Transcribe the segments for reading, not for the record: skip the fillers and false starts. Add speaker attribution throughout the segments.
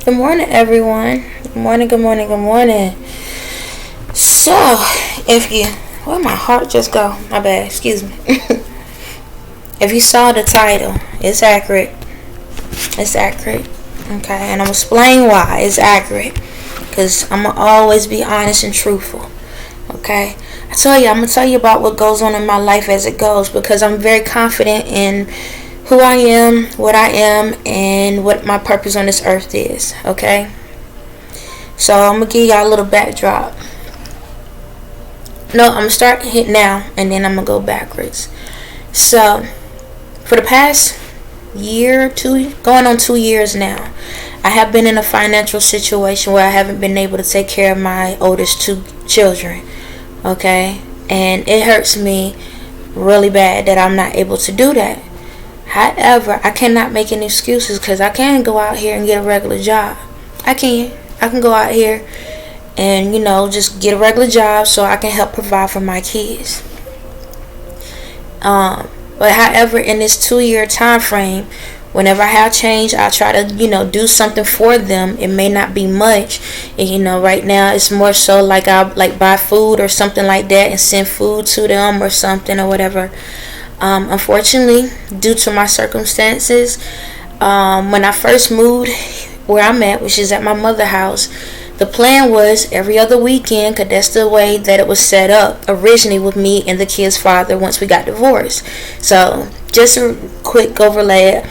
Speaker 1: Good morning, everyone. Good morning, good morning, good morning. So, where'd my heart just go? My bad, excuse me. If you saw the title, it's accurate. It's accurate. Okay, and I'm gonna explain why it's accurate. Because I'm gonna always be honest and truthful. Okay? I'm gonna tell you about what goes on in my life as it goes, because I'm very confident in who I am, what I am, and what my purpose on this earth is. Okay? So I'm gonna give y'all a little backdrop. No, I'm gonna start hit now, and then I'm gonna go backwards. So, for the past year, going on 2 years now, I have been in a financial situation where I haven't been able to take care of my oldest 2 children. Okay? And it hurts me really bad that I'm not able to do that. However, I cannot make any excuses, because I can go out here and get a regular job. I can go out here and, just get a regular job so I can help provide for my kids. But however, in this 2-year time frame, whenever I have change, I try to, do something for them. It may not be much. And, right now it's more so like I buy food or something like that and send food to them or something or whatever. Unfortunately, due to my circumstances, when I first moved where I'm at, which is at my mother's house, the plan was every other weekend, because that's the way that it was set up originally with me and the kid's father once we got divorced. So, just a quick overlay.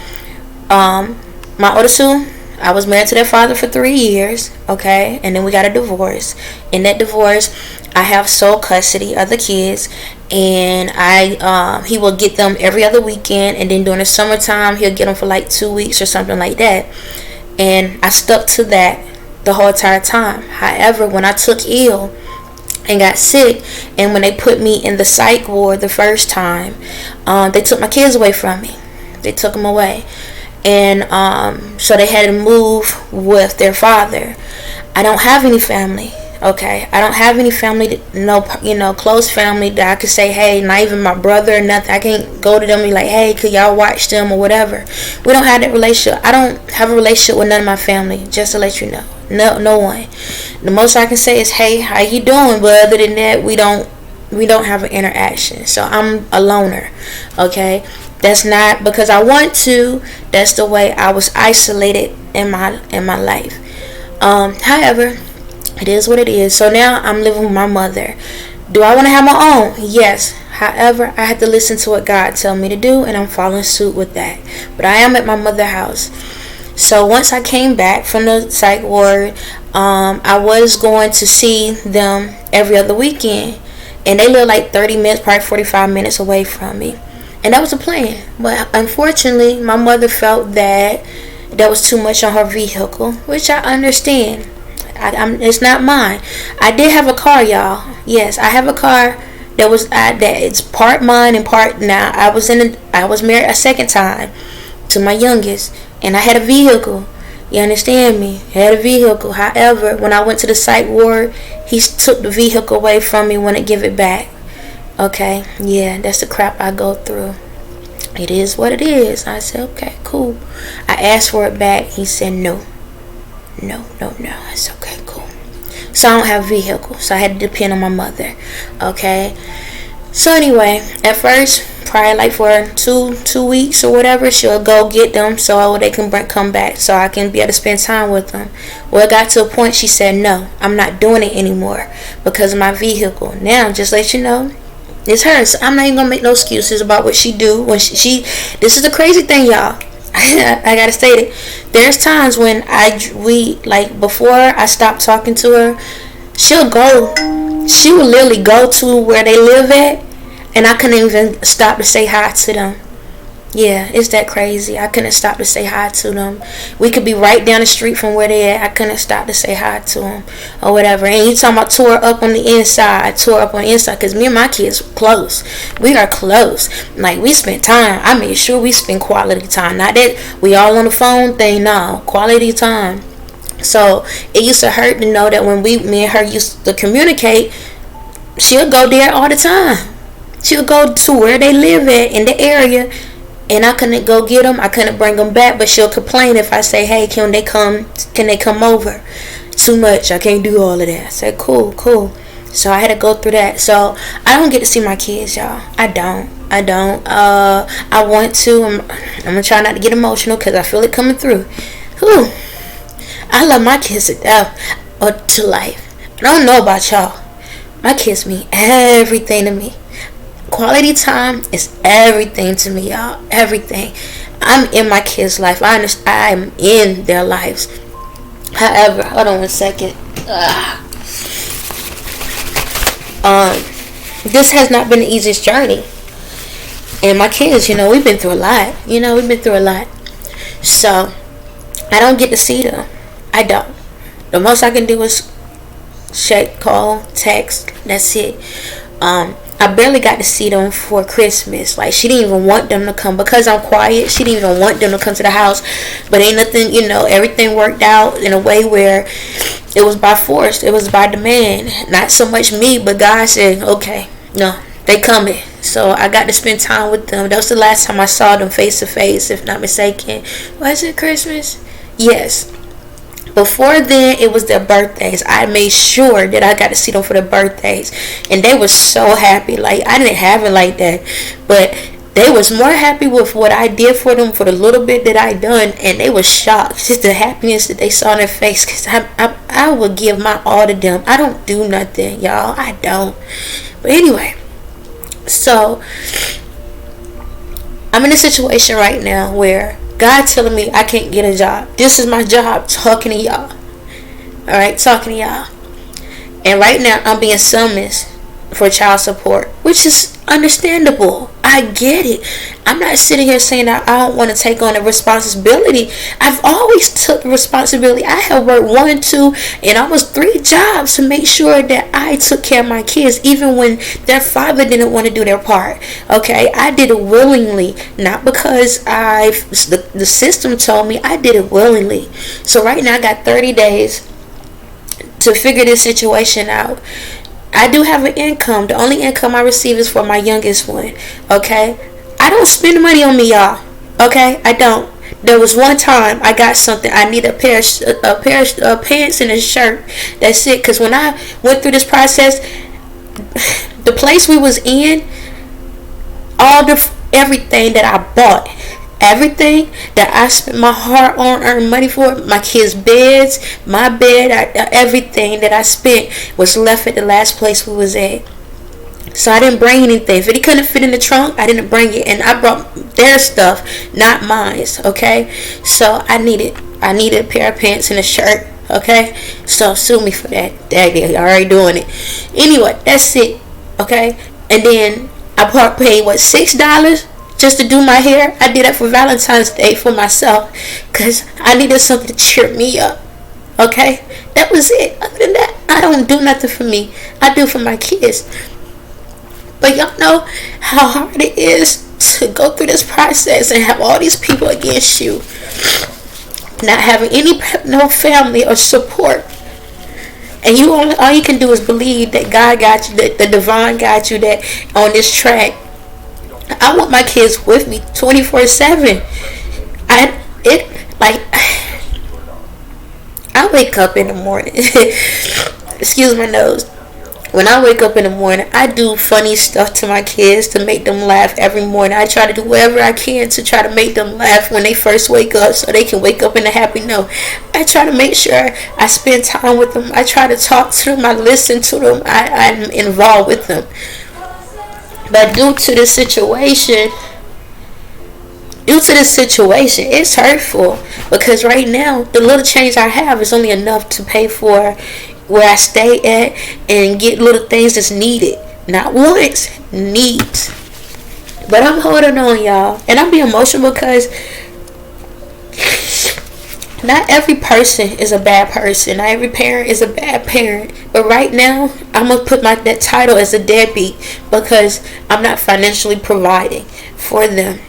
Speaker 1: My oldest 2, I was married to their father for 3 years, okay? And then we got a divorce. In that divorce, I have sole custody of the kids, and he will get them every other weekend, and then during the summertime, he'll get them for like 2 weeks or something like that. And I stuck to that the whole entire time. However, when I took ill and got sick, and when they put me in the psych ward the first time, they took my kids away from me. They took them away. And so they had to move with their father. I don't have any family. Okay, I don't have any family, close family that I could say, hey, not even my brother or nothing. I can't go to them and be like, hey, could y'all watch them or whatever. We don't have that relationship. I don't have a relationship with none of my family, just to let you know. No one. The most I can say is, hey, how you doing? But other than that, we don't have an interaction. So I'm a loner. Okay, that's not because I want to. That's the way I was isolated in my life. However, it is what it is. So now I'm living with my mother. Do I want to have my own? Yes. However, I have to listen to what God tells me to do, and I'm following suit with that. But I am at my mother's house. So once I came back from the psych ward, I was going to see them every other weekend. And they live like 30 minutes, probably 45 minutes away from me. And that was the plan. But unfortunately, my mother felt that was too much on her vehicle, which I understand. It's not mine. I did have a car, y'all. Yes, I have a car that it's part mine and part now. I was married a second time to my youngest, and I had a vehicle. You understand me? I had a vehicle. However, when I went to the psych ward, he took the vehicle away from me, wouldn't give it back. Okay, yeah, that's the crap I go through. It is what it is. I said, okay, cool. I asked for it back. He said no. It's okay, cool. So I don't have a vehicle, so I had to depend on my mother. Okay. So anyway, at first, probably like for 2 weeks or whatever, she'll go get them so they can come back, so I can be able to spend time with them. Well, it got to a point she said, no, I'm not doing it anymore because of my vehicle. Now, just let you know, it's her. So I'm not even gonna make no excuses about what she do when she this is the crazy thing, y'all. I gotta state it. There's times when before I stop talking to her, she will literally go to where they live at, and I couldn't even stop to say hi to them. Yeah, it's that crazy. I couldn't stop to say hi to them. We could be right down the street from where they at. I couldn't stop to say hi to them or whatever. And you talking about tore up on the inside, because me and my kids were close. We are close. Like, we spent time. I made sure we spend quality time. Not that we all on the phone thing. No, quality time. So it used to hurt to know that when me and her used to communicate, she'll go there all the time. She'll go to where they live at in the area and I couldn't go get them. I couldn't bring them back, but she'll complain if I say, hey, can they come over? Too much, I can't do all of that. I said, cool. So I had to go through that. So I don't get to see my kids, y'all. I don't. I want to. I'm gonna try not to get emotional because I feel it coming through. Whew. I love my kids to death or to life. I don't know about y'all. My kids mean everything to me. Quality time is everything to me, y'all. Everything. I'm in my kids' life. I'm in their lives. However, hold on one second. This has not been the easiest journey. And my kids, we've been through a lot. So, I don't get to see them. I don't. The most I can do is check, call, text. That's it. I barely got to see them for Christmas. Like, she didn't even want them to come because I'm quiet. She didn't even want them to come to the house. But ain't nothing, everything worked out in a way where it was by force. It was by demand. Not so much me, but God said, okay, no, they coming. So I got to spend time with them. That was the last time I saw them face to face, if not mistaken. Was it Christmas? Yes. Before then, it was their birthdays. I made sure that I got to see them for their birthdays. And they were so happy. Like, I didn't have it like that. But they was more happy with what I did for them for the little bit that I done. And they were shocked. Just the happiness that they saw on their face. Because I would give my all to them. I don't do nothing, y'all. I don't. But anyway. So, I'm in a situation right now where God telling me I can't get a job. This is my job, talking to y'all. Alright, talking to y'all. And right now, I'm being summoned for child support, which is understandable. I get it. I'm not sitting here saying that I don't want to take on the responsibility. I've always took responsibility. I have worked 1, 2, and almost 3 jobs to make sure that I took care of my kids, even when their father didn't want to do their part. Okay, I did it willingly, not because the system told me. I did it willingly. So right now I got 30 days to figure this situation out. I do have an income. The only income I receive is for my youngest one. Okay? I don't spend money on me, y'all. Okay? I don't. There was one time I got something. I need a pair of pants and a shirt. That's it. Because when I went through this process, the place we was in, everything that I bought, everything that I spent my heart on, earned money for, my kids' beds, my bed, everything that I spent was left at the last place we was at. So I didn't bring anything. If it couldn't fit in the trunk, I didn't bring it, and I brought their stuff, not mine. Okay, so I needed a pair of pants and a shirt. Okay, so sue me for that. Daddy, already doing it. Anyway, that's it. Okay, and then I paid $6 just to do my hair. I did that for Valentine's Day for myself because I needed something to cheer me up. Okay, that was it. Other than that, I don't do nothing for me. I do for my kids. But y'all know how hard it is to go through this process and have all these people against you, not having no family or support. And all you can do is believe that God got you, that the divine got you, that on this track. I want my kids with me 24/7. I wake up in the morning. Excuse my nose. When I wake up in the morning, I do funny stuff to my kids to make them laugh every morning. I try to do whatever I can to try to make them laugh when they first wake up so they can wake up in a happy note. I try to make sure I spend time with them. I try to talk to them. I listen to them. I'm involved with them. But due to this situation, it's hurtful because right now the little change I have is only enough to pay for where I stay at and get little things that's needed. Not wants, needs. But I'm holding on, y'all. And I'm being emotional because not every person is a bad person. Not every parent is a bad parent. But right now, I'm going to put that title as a deadbeat because I'm not financially providing for them.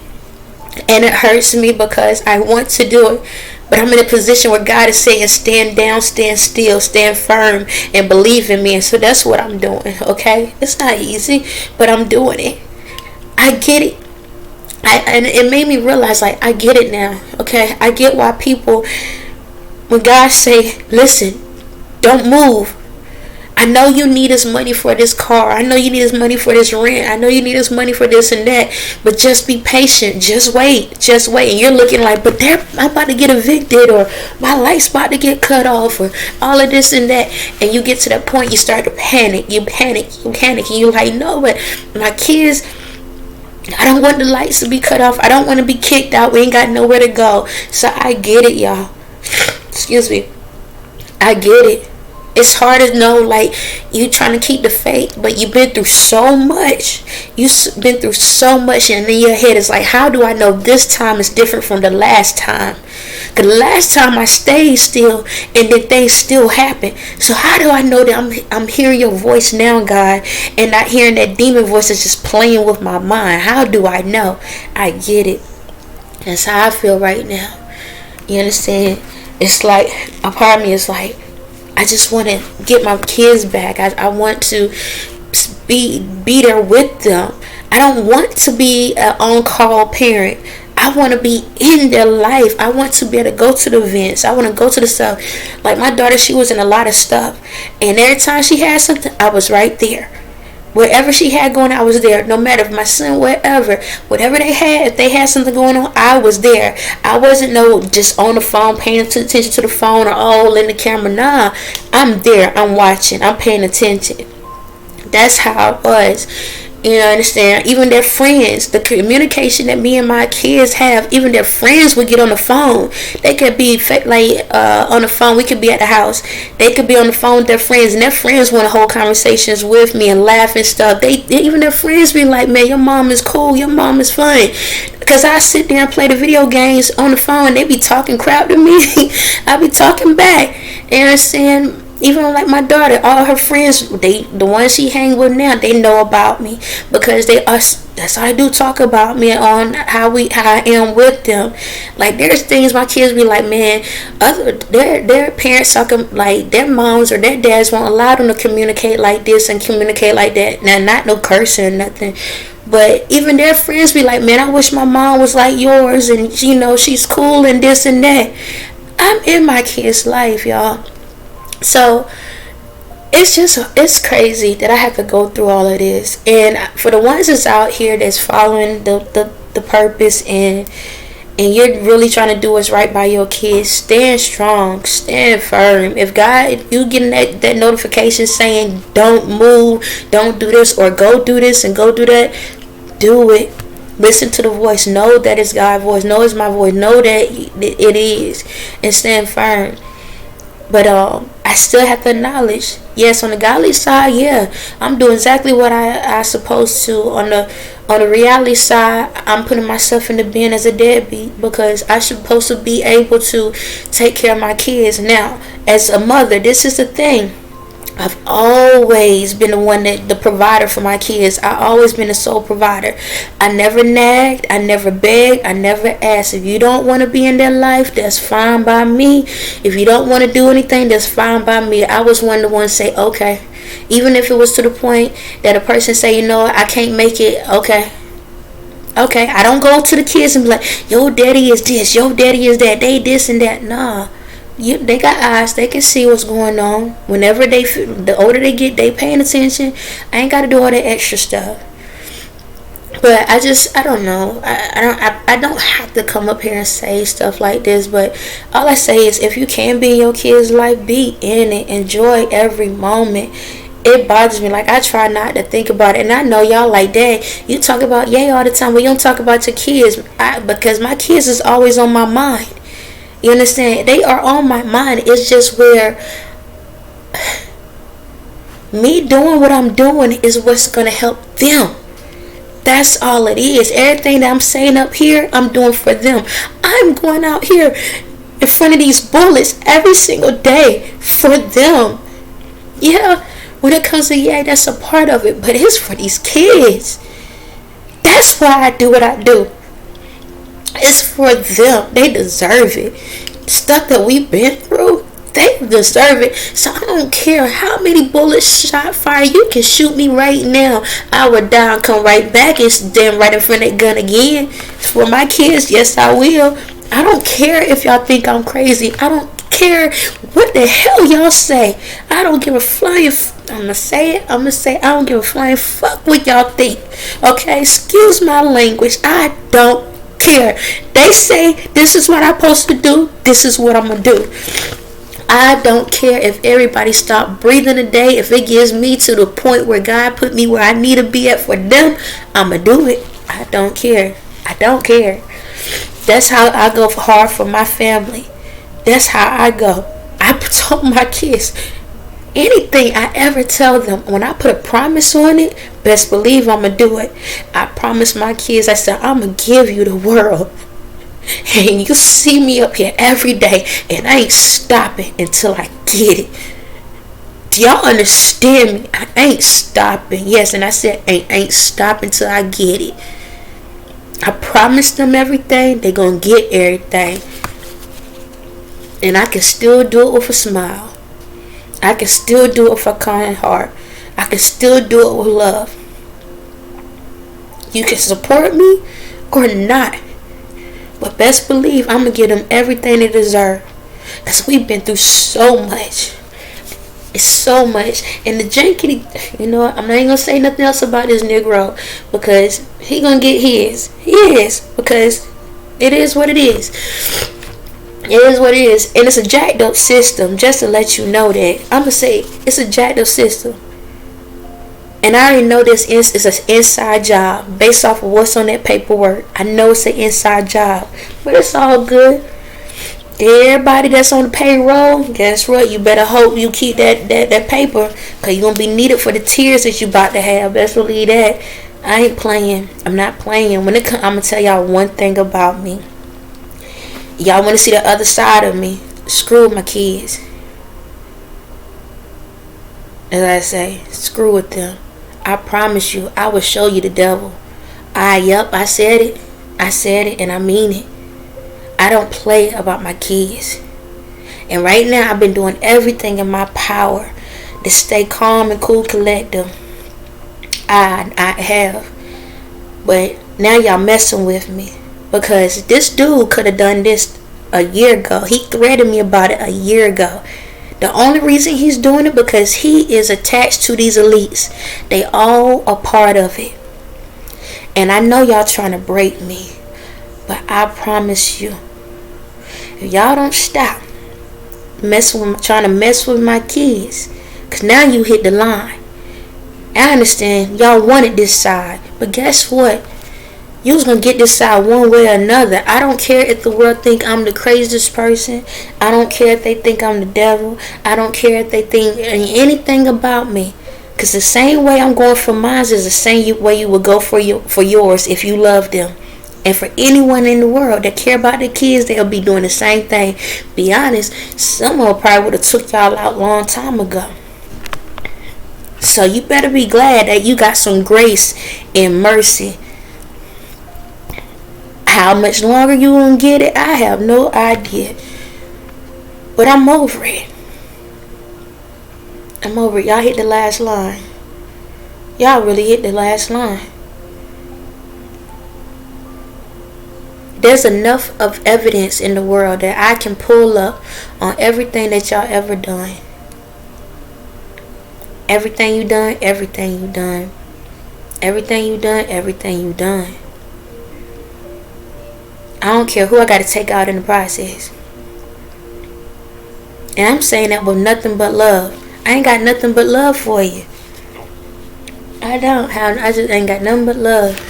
Speaker 1: And it hurts me because I want to do it. But I'm in a position where God is saying, stand down, stand still, stand firm, and believe in me. And so that's what I'm doing, okay? It's not easy, but I'm doing it. I get it. And it made me realize, like, I get it now. Okay, I get why people, when God say, listen, don't move. I know you need this money for this car. I know you need this money for this rent. I know you need this money for this and that. But just be patient. Just wait. Just wait. And you're looking like, but I'm about to get evicted, or my life's about to get cut off, or all of this and that. And you get to that point, you start to panic. You panic. And you're like, no, but my kids, I don't want the lights to be cut off. I don't want to be kicked out. We ain't got nowhere to go. So I get it, y'all. Excuse me. I get it. It's hard to know, like, you trying to keep the faith, but you've been through so much. You've been through so much, and in your head it's like, how do I know this time is different from the last time? Because the last time I stayed still, and then things still happen. So how do I know that I'm hearing your voice now, God, and not hearing that demon voice that's just playing with my mind? How do I know? I get it. That's how I feel right now. You understand? It's like, a part of me is like, I just want to get my kids back. I want to be there with them. I don't want to be an on-call parent. I want to be in their life. I want to be able to go to the events. I want to go to the stuff. Like my daughter, she was in a lot of stuff. And every time she had something, I was right there. Wherever she had going, I was there. No matter if my son, whatever they had, if they had something going on, I was there. I wasn't just on the phone paying attention to the phone, or all in the camera. Nah, I'm there. I'm watching. I'm paying attention. That's how it was. You know, understand? Even their friends, the communication that me and my kids have, even their friends would get on the phone. They could be on the phone. We could be at the house. They could be on the phone with their friends, and their friends want to hold conversations with me and laugh and stuff. Even their friends be like, man, your mom is cool. Your mom is fun. Because I sit there and play the video games on the phone, and they be talking crap to me. I be talking back. You understand? Even like my daughter, all her friends, the ones she hang with now, they know about me, because that's how I do talk about me on how I am with them. Like, there's things my kids be like, man, their parents talking, like their moms or their dads won't allow them to communicate like this and communicate like that. Now, not no cursing or nothing, but even their friends be like, man, I wish my mom was like yours, and you know, she's cool and this and that. I'm in my kid's life, y'all. So it's crazy that I have to go through all of this. And for the ones that's out here that's following the purpose, and you're really trying to do what's right by your kids, stand strong, stand firm. If you getting that notification saying don't move, don't do this, or go do this and go do that, do it. Listen to the voice. Know that it's God's voice. Know it's my voice. Know that it is, and stand firm. But I still have to acknowledge, yes, on the godly side, yeah, I'm doing exactly what I supposed to. On the reality side, I'm putting myself in the bin as a deadbeat, because I'm supposed to be able to take care of my kids. Now, as a mother, this is the thing. I've always been the provider for my kids. I've always been the sole provider. I never nagged. I never begged. I never asked. If you don't want to be in their life, that's fine by me. If you don't want to do anything, that's fine by me. I was one of the ones say, okay. Even if it was to the point that a person say, you know, I can't make it, okay. Okay, I don't go to the kids and be like, yo, daddy is this, yo, daddy is that, they this and that. Nah. They got eyes. They can see what's going on. Whenever the older they get, they paying attention. I ain't got to do all that extra stuff. But I don't know. I don't have to come up here and say stuff like this. But all I say is, if you can be in your kid's life, be in it. Enjoy every moment. It bothers me. Like, I try not to think about it. And I know y'all like, Dad, you talk about yay all the time, but you don't talk about your kids. Because my kids is always on my mind. You understand? They are on my mind. It's just where me doing what I'm doing is what's going to help them. That's all it is. Everything that I'm saying up here, I'm doing for them. I'm going out here in front of these bullets every single day for them. Yeah, when it comes to that's a part of it, but it's for these kids. That's why I do what I do. It's for them. They deserve it. Stuff that we've been through, They deserve it. So I don't care how many bullets shot fire. You can shoot me right now. I would die and come right back and stand right in front of that gun again. For my kids, yes I will. I don't care if y'all think I'm crazy. I don't care what the hell y'all say. I don't give a flying I don't give a flying fuck what y'all think. Okay, excuse my language. I don't care. They say this is what I'm supposed to do. This is what I'm gonna do. I don't care if everybody stop breathing today. If it gives me to the point where God put me where I need to be at for them, I'ma do it. I don't care. I don't care. That's how I go hard for my family. That's how I go. I told my kids, anything I ever tell them, when I put a promise on it, best believe I'ma do it. I promised my kids, I said, I'ma give you the world. And you see me up here every day, and I ain't stopping until I get it. Do y'all understand me? I ain't stopping. Yes, and I said ain't stopping till I get it. I promised them everything. They gonna get everything. And I can still do it with a smile. I can still do it with a kind heart. I can still do it with love. You can support me or not. But best believe I'm going to give them everything they deserve. Because we've been through so much. It's so much. And the jankety, you know what? I'm not even going to say nothing else about this Negro. Because he going to get his. He is. Because it is what it is. It is what it is. And it's a jacked up system. Just to let you know that. I'm going to say it's a jacked up system. And I already know this is an inside job based off of what's on that paperwork. I know it's an inside job, but it's all good. Everybody that's on the payroll, guess what? You better hope you keep that paper, because you're going to be needed for the tears that you about to have. Best believe that. I ain't playing. I'm not playing. I'm going to tell y'all one thing about me. Y'all want to see the other side of me? Screw my kids. As I say, screw with them. I promise you, I will show you the devil. I said it. I said it and I mean it. I don't play about my kids. And right now, I've been doing everything in my power to stay calm and cool, collective. I have. But now y'all messing with me. Because this dude could have done this a year ago. He threatened me about it a year ago. The only reason he's doing it because he is attached to these elites. They all are part of it. And I know y'all trying to break me. But I promise you, if y'all don't stop trying to mess with my kids, because now you hit the line. I understand y'all wanted this side. But guess what? You was going to get this side one way or another. I don't care if the world think I'm the craziest person. I don't care if they think I'm the devil. I don't care if they think anything about me. Because the same way I'm going for mine is the same way you would go for yours if you love them. And for anyone in the world that care about their kids, they'll be doing the same thing. Be honest, someone probably would have took y'all out a long time ago. So you better be glad that you got some grace and mercy. How much longer you gonna get it, I have no idea. But I'm over it. I'm over it. Y'all hit the last line. Y'all really hit the last line. There's enough of evidence in the world that I can pull up on everything that y'all ever done. Everything you done, everything you done. Everything you done, everything you done. I don't care who I got to take out in the process. And I'm saying that with nothing but love. I ain't got nothing but love for you. I just ain't got nothing but love.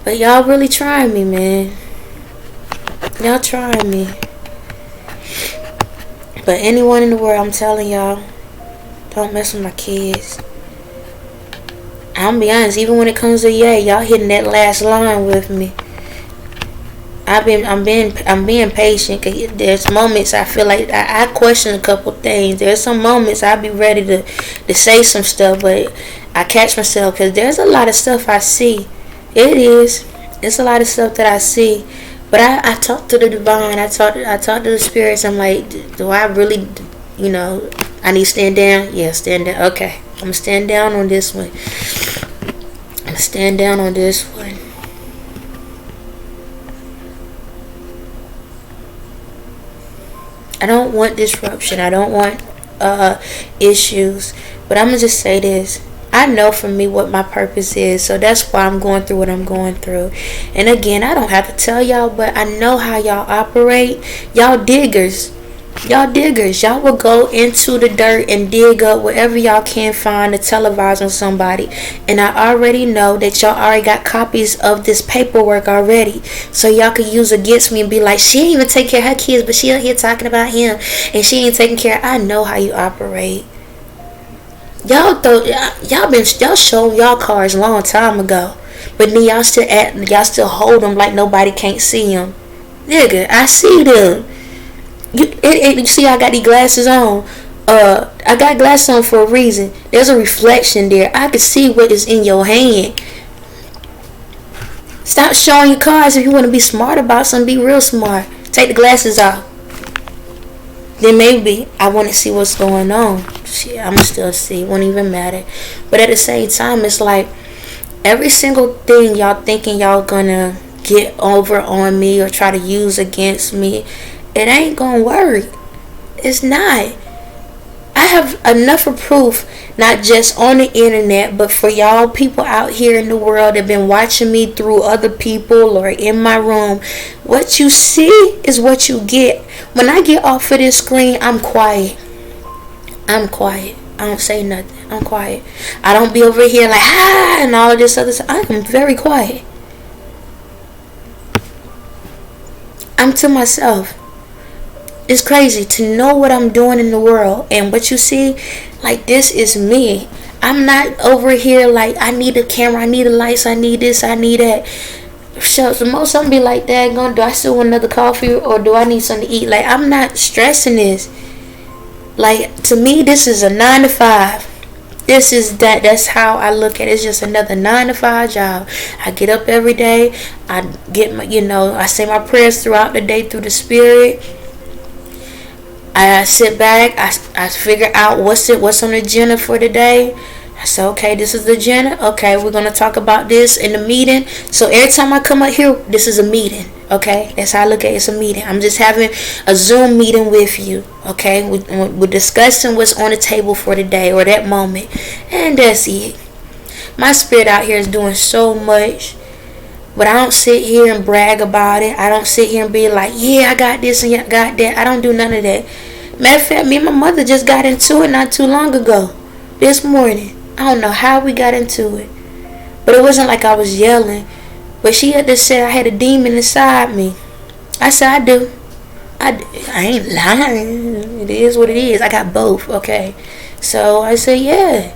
Speaker 1: But y'all really trying me, man. Y'all trying me. But anyone in the world, I'm telling y'all, don't mess with my kids. I'm be honest, even when it comes to y'all hitting that last line with me. I'm being patient. Cause there's moments I feel like I question a couple things. There's some moments I be ready to say some stuff, but I catch myself because there's a lot of stuff I see. It's a lot of stuff that I see, But I talk to the divine. I talk to the spirits. I'm like, do I really, I need to stand down? Yeah, stand down. Okay, I'm gonna stand down on this one. I'm gonna stand down on this one. I don't want disruption. I don't want issues. But I'm gonna just say this. I know for me what my purpose is, so that's why I'm going through what I'm going through. And again, I don't have to tell y'all, but I know how y'all operate. Y'all diggers. Y'all will go into the dirt and dig up whatever y'all can find to televise on somebody. And I already know that y'all already got copies of this paperwork already, so y'all could use against me and be like, she ain't even take care of her kids, but she out here talking about him, and she ain't taking care of. I know how you operate. Y'all showed y'all cards a long time ago, but then y'all still hold them like nobody can't see them. Nigga, I see them. You see I got these glasses on. I got glasses on for a reason. There's a reflection there. I can see what is in your hand. Stop showing your cards. If you want to be smart about something, be real smart. Take the glasses off. Then maybe I want to see what's going on. Shit, I'ma still see. It won't even matter. But at the same time, it's like every single thing y'all thinking y'all gonna get over on me or try to use against me, it ain't gonna work. It's not. I have enough of proof, not just on the internet, but for y'all people out here in the world that been watching me through other people or in my room. What you see is what you get. When I get off of this screen, I'm quiet. I don't say nothing. I'm quiet. I don't be over here like, and all this other stuff. I am very quiet. I'm to myself. It's crazy to know what I'm doing in the world, and what you see, like, this is me. I'm not over here like I need a camera, I need the lights, I need this, I need that. So the most I'm be like, do I still want another coffee, or do I need something to eat? Like, I'm not stressing this. Like, to me, this is a 9 to 5. That's how I look at it. It's just another 9 to 5 job. I get up every day. I get my, I say my prayers throughout the day through the spirit. I sit back. I figure out what's on the agenda for today. I say, okay, this is the agenda. Okay, we're gonna talk about this in the meeting. So every time I come up here, this is a meeting. Okay, that's how I look at it. It's a meeting. I'm just having a Zoom meeting with you. Okay, we're discussing what's on the table for today or that moment, and that's it. My spirit out here is doing so much, but I don't sit here and brag about it. I don't sit here and be like, yeah, I got this and I got that. I don't do none of that. Matter of fact, me and my mother just got into it not too long ago. This morning. I don't know how we got into it, but it wasn't like I was yelling. But she had to say I had a demon inside me. I said, I do. I ain't lying. It is what it is. I got both, okay? So I said, yeah.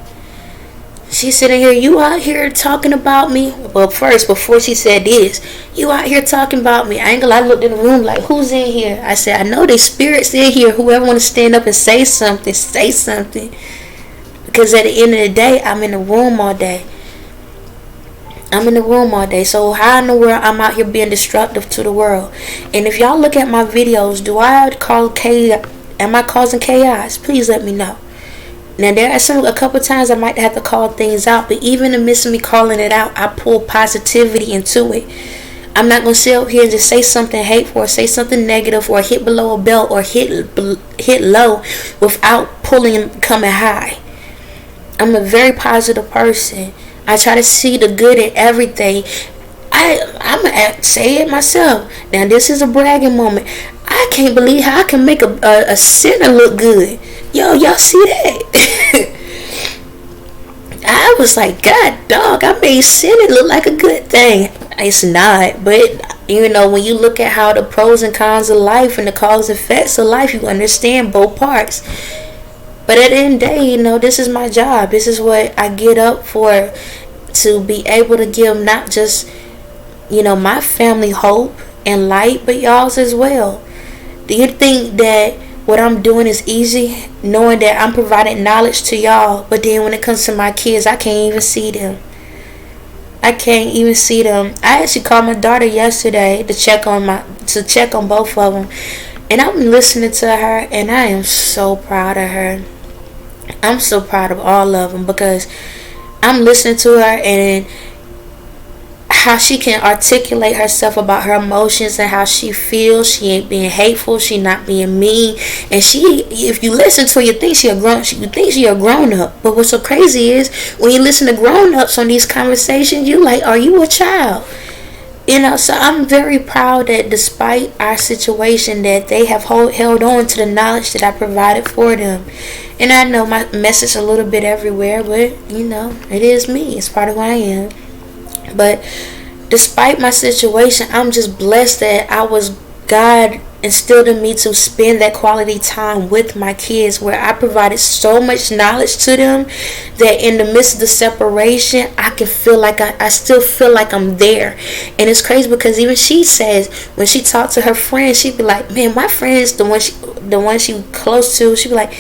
Speaker 1: She's sitting here, you out here talking about me? Well, first, before she said this, you out here talking about me. I ain't gonna lie, I looked in the room like, who's in here? I said, I know there's spirits in here. Whoever want to stand up and say something, say something. Because at the end of the day, I'm in the room all day. So how in the world I'm out here being destructive to the world? And if y'all look at my videos, am I causing chaos? Please let me know. Now there are a couple times I might have to call things out, but even in the midst of me calling it out, I pull positivity into it. I'm not gonna sit up here and just say something hateful or say something negative or hit below a belt or hit low without coming high. I'm a very positive person. I try to see the good in everything. I'm gonna say it myself. Now this is a bragging moment. I can't believe how I can make a sinner look good. Yo, y'all see that? I was like, God dog, I made sinning look like a good thing. It's not, but when you look at how the pros and cons of life and the cause and effects of life, you understand both parts. But at the end of the day, this is my job. This is what I get up for, to be able to give not just, my family hope and light, but y'all's as well. Do you think that what I'm doing is easy? Knowing that I'm providing knowledge to y'all, but then when it comes to my kids, I can't even see them. I can't even see them. I actually called my daughter yesterday to check on both of them, and I'm listening to her, and I am so proud of her. I'm so proud of all of them, because I'm listening to her and how she can articulate herself about her emotions and how she feels. She ain't being hateful, she not being mean, and if you listen to her, you think she a grown up. But what's so crazy is when you listen to grown ups on these conversations, you like, are you a child? So I'm very proud that despite our situation, that they have held on to the knowledge that I provided for them. And I know my message a little bit everywhere, but it is me. It's part of who I am. But despite my situation, I'm just blessed that God instilled in me to spend that quality time with my kids, where I provided so much knowledge to them that in the midst of the separation, I can feel like I still feel like I'm there. And it's crazy because even she says, when she talked to her friends, she'd be like, man, my friends, the one she close to, she'd be like,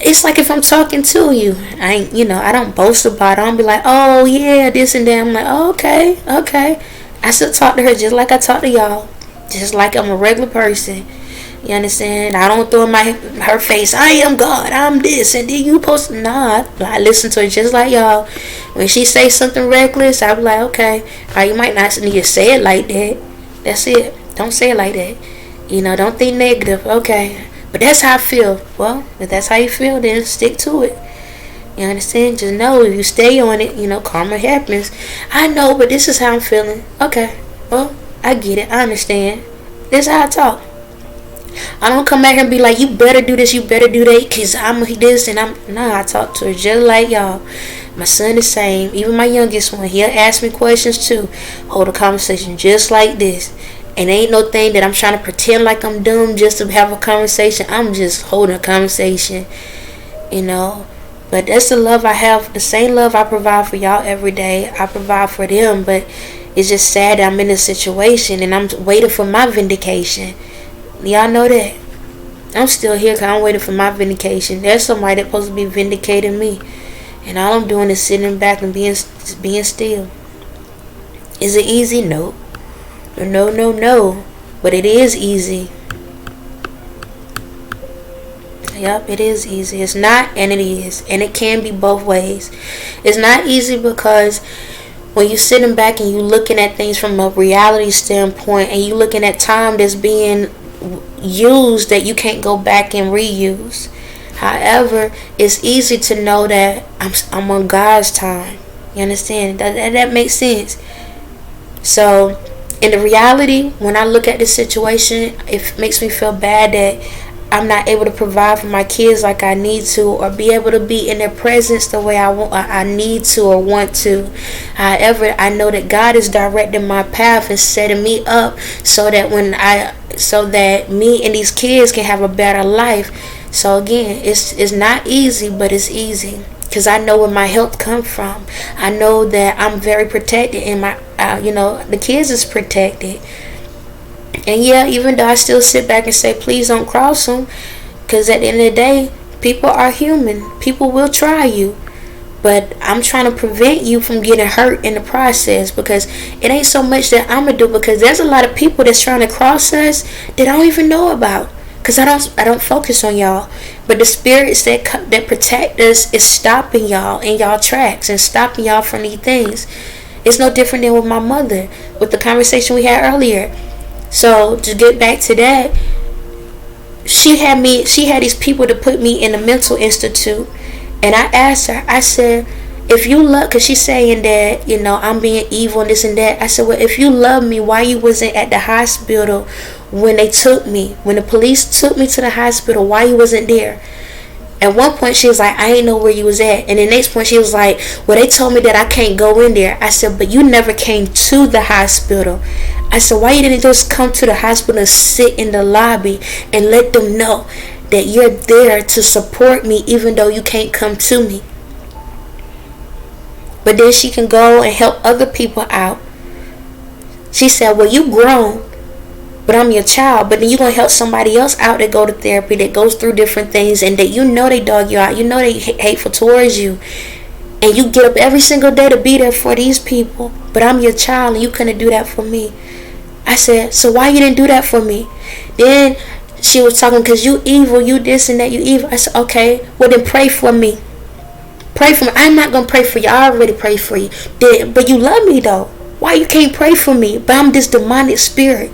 Speaker 1: it's like if I'm talking to you. I don't boast about it. I don't be like, oh yeah, this and that. I'm like, oh, okay. I still talk to her just like I talk to y'all, just like I'm a regular person. You understand? I don't throw in her face, I am God, I'm this, and then you post. Nah, I listen to her just like y'all. When she say something reckless, I be like, okay, you might not need to say it like that. That's it. Don't say it like that. Don't think negative. Okay. But that's how I feel. Well, if that's how you feel, then stick to it. You understand? Just know if you stay on it, karma happens. I know, but this is how I'm feeling. Okay. Well, I get it. I understand. This is how I talk. I don't come back here and be like, you better do this, you better do that, because I'm this and I'm... Nah, I talk to her just like y'all. My son the same. Even my youngest one, he'll ask me questions too. Hold a conversation just like this. And ain't no thing that I'm trying to pretend like I'm dumb just to have a conversation. I'm just holding a conversation, But that's the love I have. The same love I provide for y'all every day, I provide for them. But it's just sad that I'm in this situation and I'm waiting for my vindication. Y'all know that. I'm still here because I'm waiting for my vindication. There's somebody that's supposed to be vindicating me. And all I'm doing is sitting back and being still. Is it easy? No. No. But it is easy. Yep, it is easy. It's not, and it is. And it can be both ways. It's not easy because when you're sitting back and you're looking at things from a reality standpoint, and you're looking at time that's being used that you can't go back and reuse. However, it's easy to know that I'm on God's time. You understand? That makes sense. So in the reality, when I look at this situation, it makes me feel bad that I'm not able to provide for my kids like I need to, or be able to be in their presence the way I need to or want to. However, I know that God is directing my path and setting me up so that me and these kids can have a better life. So again, it's not easy, but it's easy. Because I know where my health comes from. I know that I'm very protected, and the kids is protected. And yeah, even though I still sit back and say, please don't cross them, because at the end of the day, people are human. People will try you. But I'm trying to prevent you from getting hurt in the process, because it ain't so much that I'm going to do, because there's a lot of people that's trying to cross us that I don't even know about. Because I don't focus on y'all. But the spirits that protect us is stopping y'all in y'all tracks and stopping y'all from these things. It's no different than with my mother, with the conversation we had earlier. So to get back to that, she had these people to put me in a mental institute. And I asked her, I said, if you love, because she's saying that, I'm being evil and this and that. I said, well, if you love me, why you wasn't at the hospital when the police took me to the hospital, why you wasn't there? At one point she was like, I didn't know where you was at. And the next point she was like, well, they told me that I can't go in there. I said, but you never came to the hospital. I said, why you didn't just come to the hospital and sit in the lobby and let them know that you're there to support me even though you can't come to me? But then she can go and help other people out. She said, well, you grown, but I'm your child. But then you're going to help somebody else out that go to therapy, that goes through different things, and that they dog you out. They hateful towards you. And you get up every single day to be there for these people. But I'm your child and you couldn't do that for me. I said, so why you didn't do that for me? Then she was talking, because you evil, you this and that, you evil. I said, okay, well then pray for me. Pray for me. I'm not going to pray for you. I already prayed for you. But you love me though. Why you can't pray for me? But I'm this demonic spirit.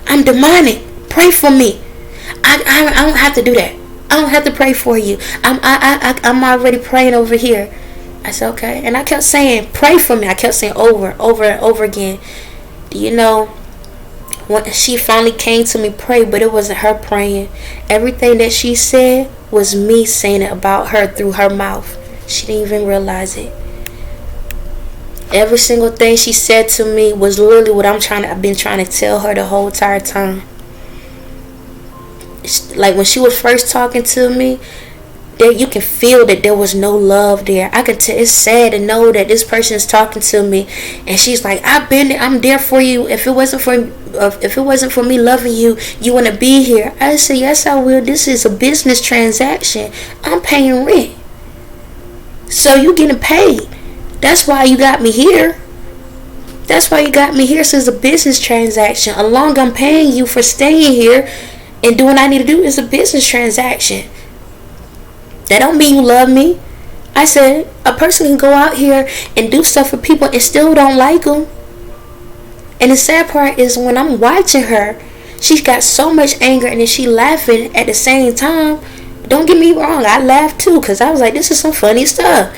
Speaker 1: I'm demonic. Pray for me. I don't have to do that. I don't have to pray for you. I'm already praying over here. I said, okay. And I kept saying, pray for me. I kept saying over and over again. You know, when she finally came to me, pray, but it wasn't her praying. Everything that she said was me saying it about her through her mouth. She didn't even realize it. Every single thing she said to me was literally what I've been trying to tell her the whole entire time. Like when she was first talking to me, that you can feel that there was no love there. I could tell. It's sad to know that this person is talking to me, and she's like, I'm there for you. If it wasn't for me loving you, you wouldn't be here. I said, yes, I will. This is a business transaction. I'm paying rent, so you getting paid. That's why you got me here. That's why you got me here. So it's a business transaction. Along, I'm paying you for staying here and doing what I need to do. Is a business transaction. That don't mean you love me. I said, a person can go out here and do stuff for people and still don't like them. And the sad part is when I'm watching her, she's got so much anger and then she laughing at the same time. Don't get me wrong, I laughed too, because I was like, this is some funny stuff.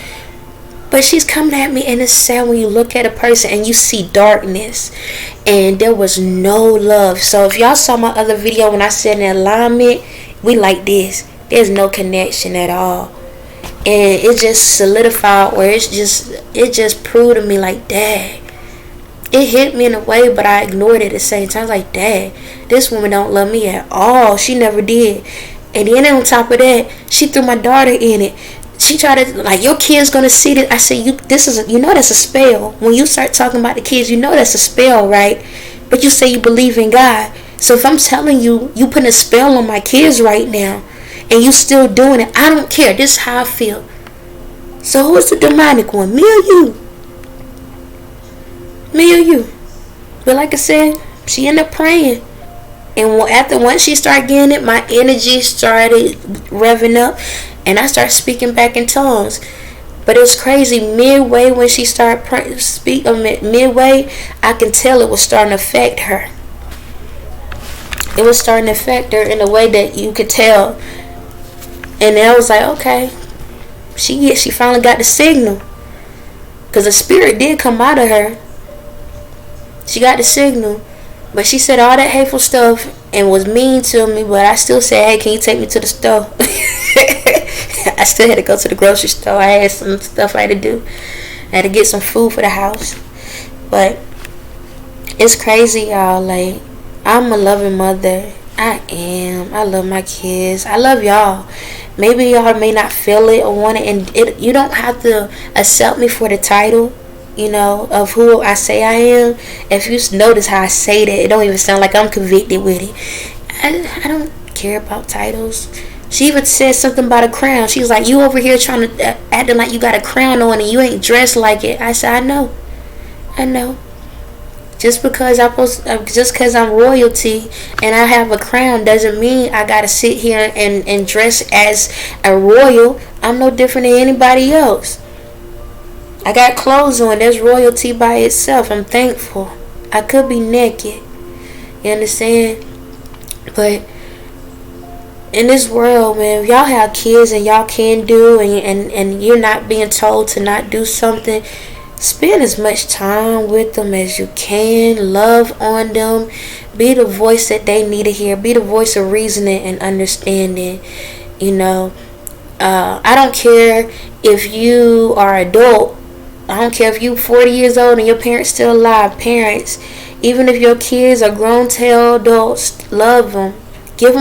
Speaker 1: But she's coming at me, and it's sad when you look at a person and you see darkness and there was no love. So if y'all saw my other video when I said in alignment, we like this. There's no connection at all. And it just solidified, or it just proved to me like, dang. It hit me in a way, but I ignored it at the same time. I was like, dang, this woman don't love me at all. She never did. And then on top of that, she threw my daughter in it. She tried to, like, your kid's gonna see this. I said, you know that's a spell. When you start talking about the kids, you know that's a spell, right? But you say you believe in God. So if I'm telling you, you putting a spell on my kids right now, and you still doing it, I don't care. This is how I feel. So who's the demonic one? Me or you? Me or you? But like I said, she ended up praying. And once she started getting it, my energy started revving up. And I started speaking back in tongues. But it was crazy. Midway when she started midway, I can tell it was starting to affect her. It was starting to affect her in a way that you could tell. And then I was like, okay, she finally got the signal, because the spirit did come out of her. She got the signal, but she said all that hateful stuff and was mean to me. But I still said, hey, can you take me to the store? I still had to go to the grocery store. I had some stuff I had to do. I had to get some food for the house. But it's crazy, y'all. Like, I'm a loving mother. I am. I love my kids. I love y'all. Maybe y'all may not feel it or want it, and you don't have to accept me for the title, you know, of who I say I am. If you notice how I say that, it don't even sound like I'm convicted with it. I don't care about titles. She even said something about a crown. She was like, you over here trying to acting like you got a crown on and you ain't dressed like it. I said, I know. Just because I'm royalty and I have a crown doesn't mean I gotta sit here and dress as a royal. I'm no different than anybody else. I got clothes on. There's royalty by itself. I'm thankful. I could be naked. You understand? But in this world, man, if y'all have kids and y'all can do and you're not being told to not do something, spend as much time with them as you can. Love on them. Be the voice that they need to hear. Be the voice of reasoning and understanding. You know, I don't care if you are adult. I don't care if you 40 years old and your parents still alive. Parents, even if your kids are grown tail adults, love them.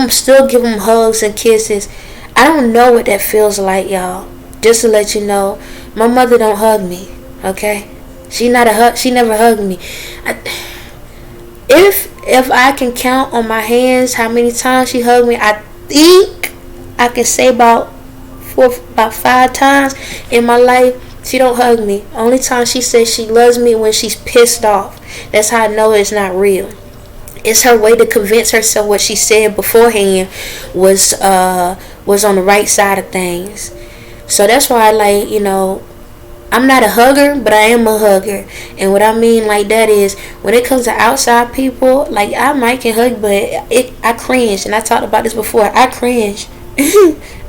Speaker 1: Still give them hugs and kisses. I don't know what that feels like, y'all. Just to let you know, my mother don't hug me. Okay, she never hugged me. If I can count on my hands how many times she hugged me, I think I can say about 5 times in my life. She don't hug me. Only time she says she loves me when she's pissed off. That's how I know it's not real. It's her way to convince herself what she said beforehand was on the right side of things. So that's why I'm not a hugger, but I am a hugger. And what I mean like that is, when it comes to outside people, like, I might can hug, but I cringe. And I talked about this before. I cringe.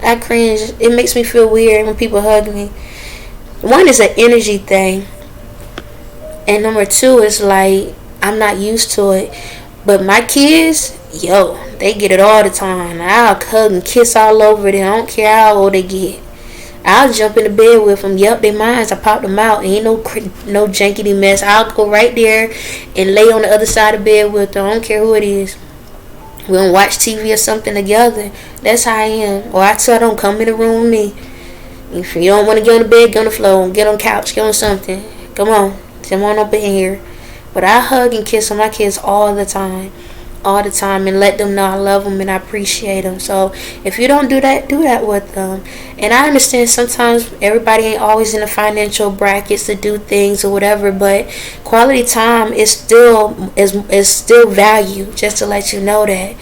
Speaker 1: I cringe. It makes me feel weird when people hug me. One is an energy thing. And number two is like, I'm not used to it. But my kids, they get it all the time. I'll hug and kiss all over them. I don't care how old they get. I'll jump in the bed with them. Yup, they mines. I pop them out. Ain't no jankety mess. I'll go right there and lay on the other side of the bed with them. I don't care who it is. We'll watch TV or something together. That's how I am. Or I tell them, come in the room with me. If you don't want to get on the bed, get on the floor. Get on the couch. Get on something. Come on up in here. But I hug and kiss on my kids all the time, and let them know I love them and I appreciate them. So if you don't do that with them. And I understand sometimes everybody ain't always in the financial brackets to do things or whatever, but quality time is still value. Just to let you know that,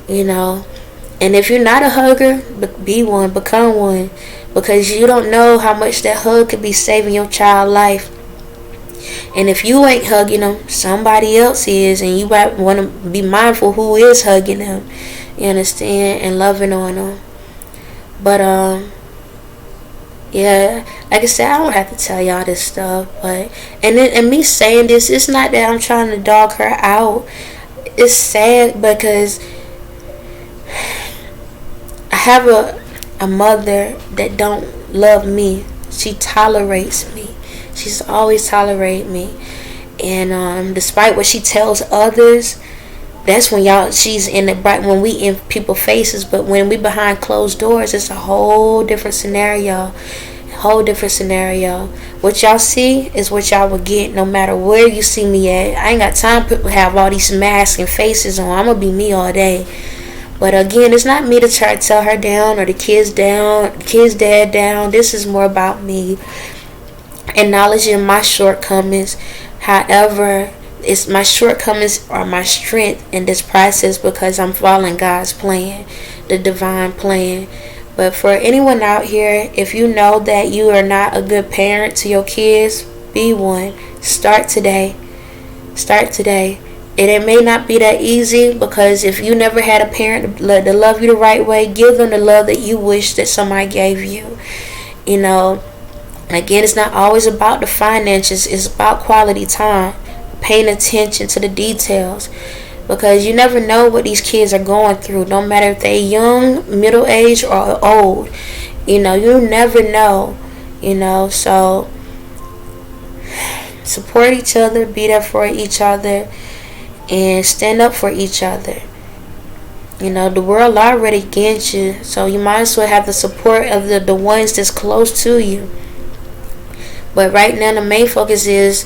Speaker 1: And if you're not a hugger, be one, become one, because you don't know how much that hug could be saving your child life. And if you ain't hugging them, somebody else is, and you might want to be mindful who is hugging them. You understand? And loving on them. But yeah, like I said, I don't have to tell y'all this stuff. But and me saying this, it's not that I'm trying to dog her out. It's sad because I have a mother that don't love me. She tolerates me. She's always tolerated me, and despite what she tells others, that's when she's in the bright, when we in people's faces. But when we behind closed doors, it's a whole different scenario. What y'all see is what y'all will get, no matter where you see me at. I ain't got time to have all these masks and faces on. I'm gonna be me all day. But again, it's not me to try to tell her down or the kids dad down. This is more about me acknowledging my shortcomings. However, it's my shortcomings are my strength in this process, because I'm following God's plan, the divine plan. But for anyone out here, if you know that you are not a good parent to your kids, be one. Start today. And it may not be that easy, because if you never had a parent to love you the right way, give them the love that you wish that somebody gave you. Again, it's not always about the finances. It's about quality time, paying attention to the details, because you never know what these kids are going through, no matter if they're young, middle-aged, or old. You never know. So support each other, be there for each other, and stand up for each other. The world already against you, so you might as well have the support of the ones that's close to you. But right now, our main focus is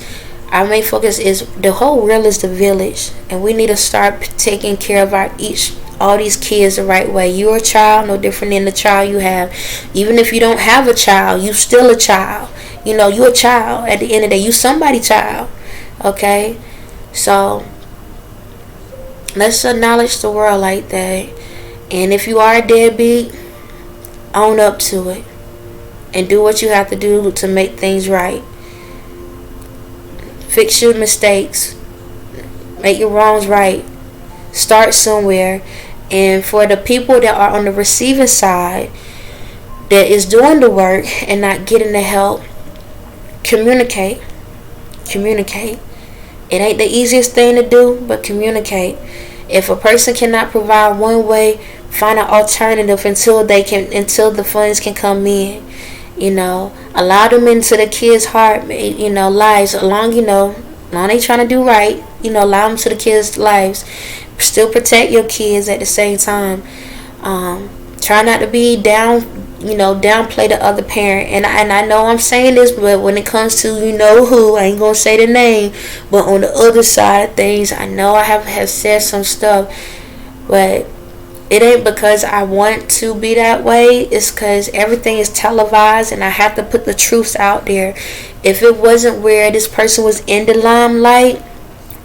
Speaker 1: the whole world is the village, and we need to start taking care of all these kids the right way. You're a child, no different than the child you have. Even if you don't have a child, you still a child. You're a child. At the end of the day, you somebody's child. Okay, so let's acknowledge the world like that. And if you are a deadbeat, own up to it. And do what you have to do to make things right. Fix your mistakes. Make your wrongs right. Start somewhere. And for the people that are on the receiving side, that is doing the work and not getting the help, communicate. It ain't the easiest thing to do, but communicate. If a person cannot provide one way, find an alternative until the funds can come in. Allow them into the kids' heart, lives. Long they trying to do right, allow them to the kids' lives. Still protect your kids at the same time. Try not to be downplay the other parent. And I know I'm saying this, but when it comes to who, I ain't gonna say the name, but on the other side of things, I know I have said some stuff, but it ain't because I want to be that way. It's because everything is televised and I have to put the truths out there. If it wasn't where this person was in the limelight,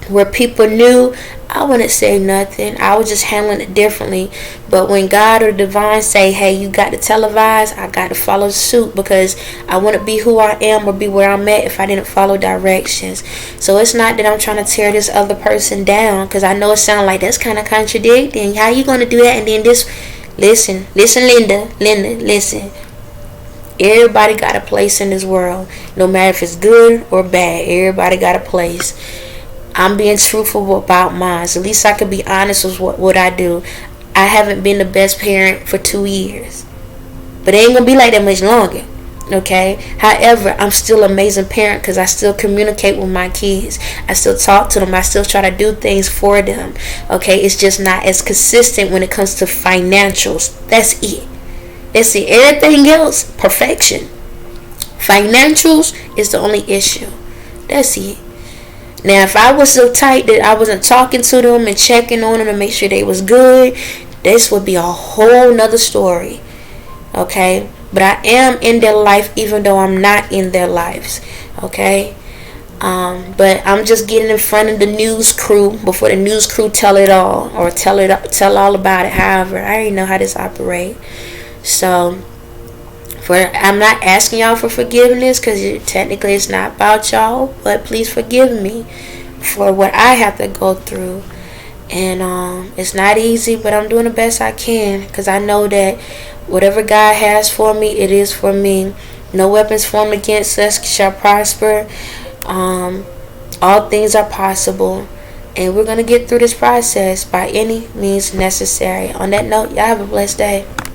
Speaker 1: where people knew, I wouldn't say nothing. I was just handling it differently. But when God or divine say, hey, you got to televise, I got to follow suit, because I wouldn't be who I am or be where I'm at if I didn't follow directions. So it's not that I'm trying to tear this other person down, because I know it sounds like that's kind of contradicting. How you going to do that? And then this, listen, Linda, listen. Everybody got a place in this world, no matter if it's good or bad. Everybody got a place. I'm being truthful about mine. So at least I can be honest with what I do. I haven't been the best parent for 2 years, but it ain't gonna be like that much longer. Okay. However, I'm still an amazing parent because I still communicate with my kids. I still talk to them. I still try to do things for them. Okay. It's just not as consistent when it comes to financials. That's it. That's it. Everything else, perfection. Financials is the only issue. That's it. Now, if I was so tight that I wasn't talking to them and checking on them to make sure they was good, this would be a whole nother story. Okay? But I am in their life even though I'm not in their lives. Okay? But I'm just getting in front of the news crew before the news crew tell it all, or tell all about it. However, I already know how this operates. So I'm not asking y'all for forgiveness, because technically it's not about y'all, but please forgive me for what I have to go through. And it's not easy, but I'm doing the best I can, because I know that whatever God has for me, it is for me. No weapons formed against us shall prosper. All things are possible, and we're going to get through this process by any means necessary. On that note, y'all have a blessed day.